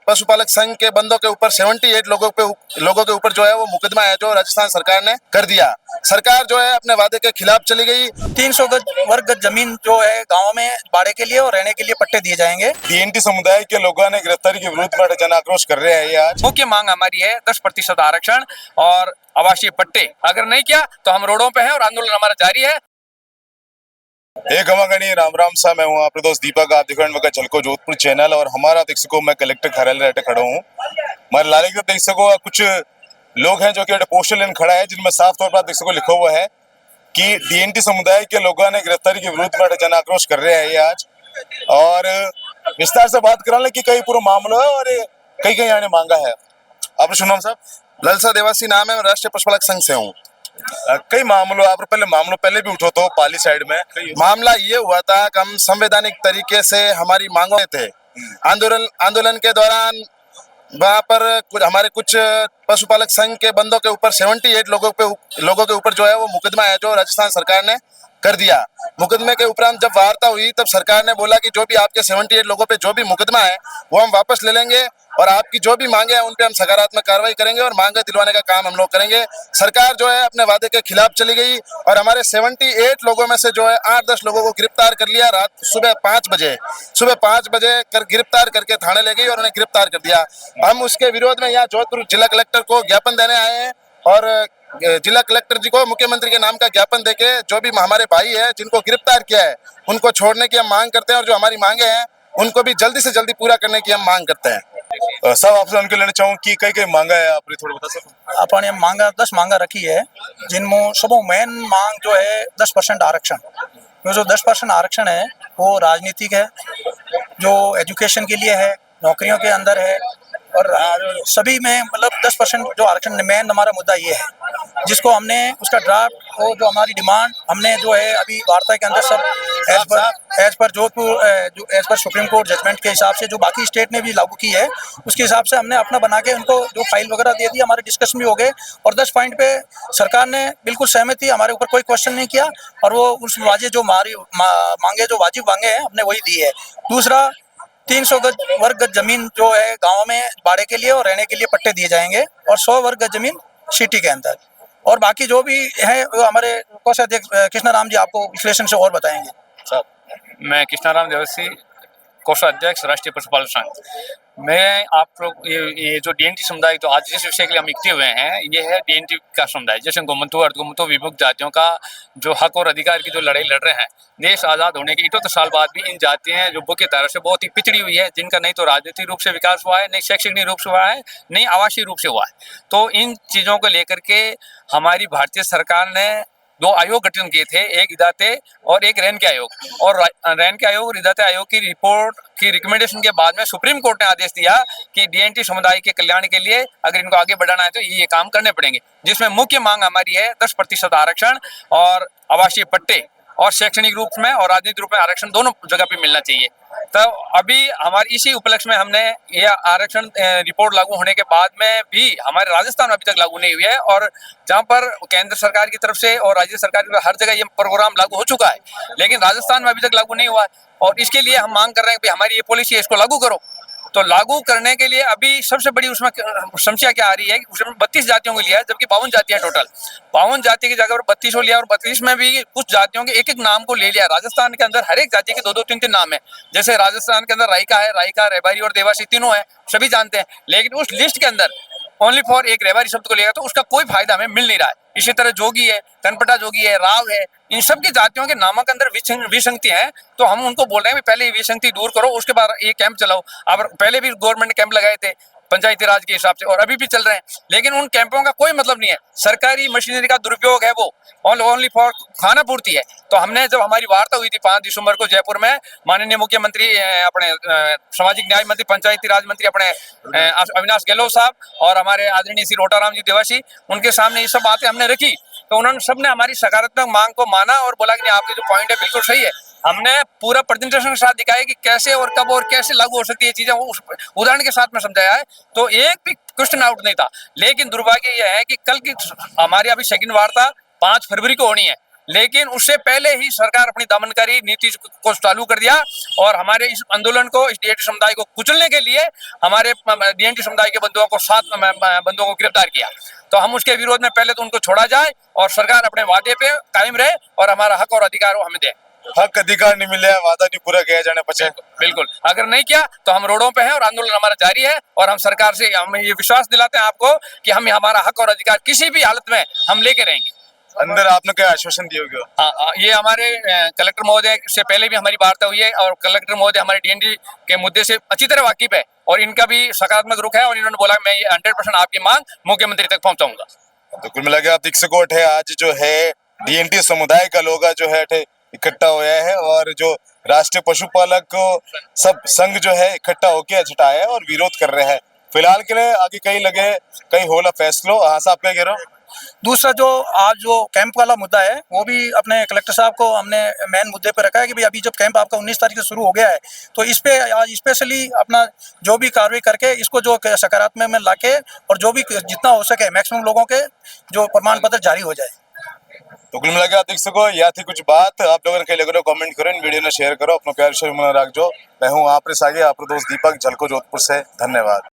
पशुपालक संघ के बंदों के ऊपर 78 लोगों के ऊपर जो है वो मुकदमा है जो राजस्थान सरकार ने कर दिया। सरकार जो है अपने वादे के खिलाफ चली गई। 300 गज वर्ग गज जमीन जो है गांव में बाड़े के लिए और रहने के लिए पट्टे दिए जाएंगे। डीएनटी समुदाय के लोगों ने गिरफ्तारी के विरोध में जन आक्रोश कर रहे हैं। ये आज मुख्य मांग हमारी है 10% आरक्षण और आवासीय पट्टे। अगर नहीं किया तो हम रोडों पे हैं और आंदोलन हमारा जारी है। एक गवागणी राम राम सा, मैं हूँ आपके दोस्त दीपक। आप देख रहे हैं झलको जोधपुर चैनल और हमारा देख सको मैं कलेक्टर कार्यालय रहते खड़ा हूँ। हमारे लाले के देख सको कुछ लोग हैं जो कि पोस्टर लेन खड़ा है जिनमें साफ तौर पर देख सको लिखा हुआ है कि डीएनटी समुदाय के लोगों ने गिरफ्तारी के विरोध में जन आक्रोश कर रहे हैं। ये आज और विस्तार से बात करा कि कई पूरा मामला है और कई आने मांगा है। आपने सुना साहब? ललसा देवासी नाम है, राष्ट्रीय पशुपालक संघ से हूँ। कई मामलों आप पहले भी उठो तो पाली साइड में मामला ये हुआ था कि हम संवैधानिक तरीके से हमारी मांगों थे। आंदोलन के दौरान वहाँ पर हमारे कुछ पशुपालक संघ के बंदों के ऊपर 78 लोगों के ऊपर जो है वो मुकदमा है जो राजस्थान सरकार ने कर दिया। मुकदमे के उपरांत जब वार्ता हुई तब सरकार ने बोला कि जो भी आपके 78 लोगों पे जो भी मुकदमा है वो हम वापस ले लेंगे और आपकी जो भी मांगे हैं उन पे हम सकारात्मक कार्रवाई करेंगे और मांगे दिलवाने का काम हम लोग करेंगे। सरकार जो है अपने वादे के खिलाफ चली गई और हमारे 78 लोगों में से जो है 8-10 लोगों को गिरफ्तार कर लिया। सुबह 5 बजे गिरफ्तार करके थाने ले गई और उन्हें गिरफ्तार कर दिया। हम उसके विरोध में यहाँ जोधपुर जिला कलेक्टर को ज्ञापन देने आए हैं और जिला कलेक्टर जी को मुख्यमंत्री के नाम का ज्ञापन देके जो भी हमारे भाई है जिनको गिरफ्तार किया है उनको छोड़ने की हम मांग करते हैं और जो हमारी मांगे हैं उनको भी जल्दी से जल्दी पूरा करने की हम मांग करते हैं। सब आपसे उनके लेना चाहूँ कि कई मांगा है, आपने थोड़ा बता सकते? अपन मांगा 10 मांगा रखी है जिनमें सब मेन मांग जो है 10% आरक्षण। जो 10% आरक्षण है वो राजनीतिक है, जो एजुकेशन के लिए है, नौकरियों के अंदर है और सभी में मतलब 10% जो आरक्षण मेन हमारा मुद्दा ये है जिसको हमने उसका ड्राफ्ट और जो हमारी डिमांड हमने जो है अभी वार्ता के अंदर सब as per supreme court judgement के हिसाब से जो बाकी स्टेट ने भी लागू की है उसके हिसाब से हमने अपना बना के उनको जो फाइल वगैरह दे दी। हमारे डिस्कशन भी हो गए और 10 पॉइंट पे सरकार ने बिल्कुल सहमति, हमारे ऊपर कोई क्वेश्चन नहीं किया और वो उस वाजिब जो हमारी मांगे जो वाजिब मांगे हैं हमने वही दी है। दूसरा 300 गज वर्ग गज जमीन जो है गांव में बाड़े के लिए और रहने के लिए पट्टे दिए जाएंगे और 100 वर्ग गज जमीन सिटी के अंदर और बाकी जो भी है वो हमारे कोषाध्यक्ष कृष्णाराम जी आपको विश्लेषण से और बताएंगे। मैं कृष्णाराम देवसी, कोषाध्यक्ष राष्ट्रीय पशुपालक संघ। मैं आप लोग ये जो डीएनटी समुदाय तो आज जिस विषय के लिए हम इकट्ठे हुए हैं ये है डीएनटी का समुदाय, जैसे गोमंतु अर्धगोमंतु विमुक्त जातियों का जो हक और अधिकार की जो लड़ाई लड़ रहे हैं। देश आज़ाद होने के 78 साल बाद भी इन जातियां जो मुख्य तरह से बहुत ही पिछड़ी हुई है, जिनका नहीं तो राजनीतिक रूप से विकास हुआ है, नहीं शैक्षणिक रूप से हुआ है, नहीं आवासीय रूप से हुआ है। तो इन चीज़ों को लेकर के हमारी भारतीय सरकार ने 2 आयोग गठन किए थे, एक इदाते और एक रैन के आयोग। और रैन के आयोग और इदाते आयोग की रिपोर्ट की रिकमेंडेशन के बाद में सुप्रीम कोर्ट ने आदेश दिया कि डीएनटी समुदाय के कल्याण के लिए अगर इनको आगे बढ़ाना है तो ये काम करने पड़ेंगे, जिसमें मुख्य मांग हमारी है 10% आरक्षण और आवासीय पट्टे और शैक्षणिक रूप में और राजनीतिक रूप में आरक्षण दोनों जगह पे मिलना चाहिए। तो अभी हमारी इसी उपलक्ष्य में हमने यह आरक्षण रिपोर्ट लागू होने के बाद में भी हमारे राजस्थान में अभी तक लागू नहीं हुई है और जहां पर केंद्र सरकार की तरफ से और राज्य सरकार की तरफ हर जगह ये प्रोग्राम लागू हो चुका है, लेकिन राजस्थान में अभी तक लागू नहीं हुआ है। और इसके लिए हम मांग कर रहे हैं कि हमारी ये पॉलिसी है इसको लागू करो। तो लागू करने के लिए अभी सबसे बड़ी उसमें समस्या क्या आ रही है कि उसमें 32 जातियों को लिया है जबकि 52 जातियां टोटल। 52 जाति की जगह पर 32 लिया और 32 में भी कुछ जातियों के एक नाम को ले लिया। राजस्थान के अंदर हर एक जाति के 2-2, 3-3 नाम है। जैसे राजस्थान के अंदर रायका है, रायका, रेबारी और देवासी तीनों है, सभी जानते हैं। लेकिन उस लिस्ट के अंदर ओनली फॉर एक रेबारी शब्द को लेगा तो उसका कोई फायदा हमें मिल नहीं रहा है। इसी तरह जोगी है, तनपटा जोगी है, राव है, इन सब की जातियों के नामों के अंदर विसंगति है। तो हम उनको बोल रहे हैं पहले विसंगति दूर करो, उसके बाद ये कैंप चलाओ। अब पहले भी गवर्नमेंट ने कैंप लगाए थे पंचायती राज के हिसाब से और अभी भी चल रहे हैं, लेकिन उन कैंपों का कोई मतलब नहीं है। सरकारी मशीनरी का दुरुपयोग है, वो ओनली फॉर खाना पूर्ति है। तो हमने जब हमारी वार्ता हुई थी 5 दिसंबर को जयपुर में, माननीय मुख्यमंत्री अपने सामाजिक न्याय मंत्री, पंचायती राज मंत्री अपने अविनाश गहलोत साहब और हमारे आदरणीय श्री रोटाराम जी देवासी, उनके सामने ये सब बातें हमने रखी। तो उन्होंने सबने हमारी सकारात्मक मांग को माना और बोला कि नहीं आपके जो पॉइंट है बिल्कुल सही है। हमने पूरा प्रेजेंटेशन के साथ दिखाया कि कैसे और कब और कैसे लागू हो सकती है चीजें, उस उदाहरण के साथ में समझाया है। तो एक भी क्वेश्चन आउट नहीं था। लेकिन दुर्भाग्य यह है कि कल की हमारी अभी सेकंड वार्ता 5 फरवरी को होनी है लेकिन उससे पहले ही सरकार अपनी दमनकारी नीति को चालू कर दिया और हमारे इस आंदोलन को, इस डीएनटी समुदाय को कुचलने के लिए हमारे डीएनटी समुदाय के बंधुओं को 7 बंधुओं को गिरफ्तार किया। तो हम उसके विरोध में पहले तो उनको छोड़ा जाए और सरकार अपने वादे पे कायम रहे और हमारा हक और अधिकार वो हमें दे। हक अधिकार नहीं मिले, वादा नहीं पूरा किया जाने पचे। बिल्कुल, अगर नहीं किया तो हम रोडों पे हैं और आंदोलन हमारा जारी है और हम सरकार से हम ये विश्वास दिलाते हैं आपको कि हम हमारा हक और अधिकार किसी भी हालत में हम लेके रहेंगे। अंदर आपने क्या आश्वासन दिए होगे? हाँ, ये हमारे कलेक्टर महोदय से पहले भी हमारी वार्ता हुई है और कलेक्टर महोदय हमारे डीएनटी के मुद्दे से अच्छी तरह वाकिफ है और इनका भी सकारात्मक रुख है और इन्होंने बोला मैं ये 100% आपकी मांग मुख्यमंत्री तक पहुंचाऊंगा। तो कुल मिला के आप देख सको अठे आज जो है डीएनटी समुदाय का लोग जो है अठे इकट्ठा हुआ है और जो राष्ट्रीय पशुपालक को सब संघ जो है इकट्ठा होके जुटा है और विरोध कर रहे हैं। फिलहाल के लिए आगे कहीं लगे कहीं होला फैसलो। हाँ साहब क्या कह रहे हो? दूसरा जो आज जो कैंप वाला मुद्दा है वो भी अपने कलेक्टर साहब को हमने मेन मुद्दे पे रखा है कि भाई अभी जब कैंप आपका 19 तारीख से शुरू हो गया है तो इस पे आज स्पेशली अपना जो भी कार्रवाई करके इसको जो सकारात्मक में लाके और जो भी जितना हो सके मैक्सिमम लोगों के जो प्रमाण पत्र जारी हो जाए। तो कुल मिला के आप देख सको या थी कुछ बात आप लोगों ने कहीं लगे कमेंट करो, इन वीडियो ने शेयर करो, अपना प्यार से रख जो। मैं हूँ आप सागे, आप दोस्त दीपक, झलको जोधपुर से। धन्यवाद।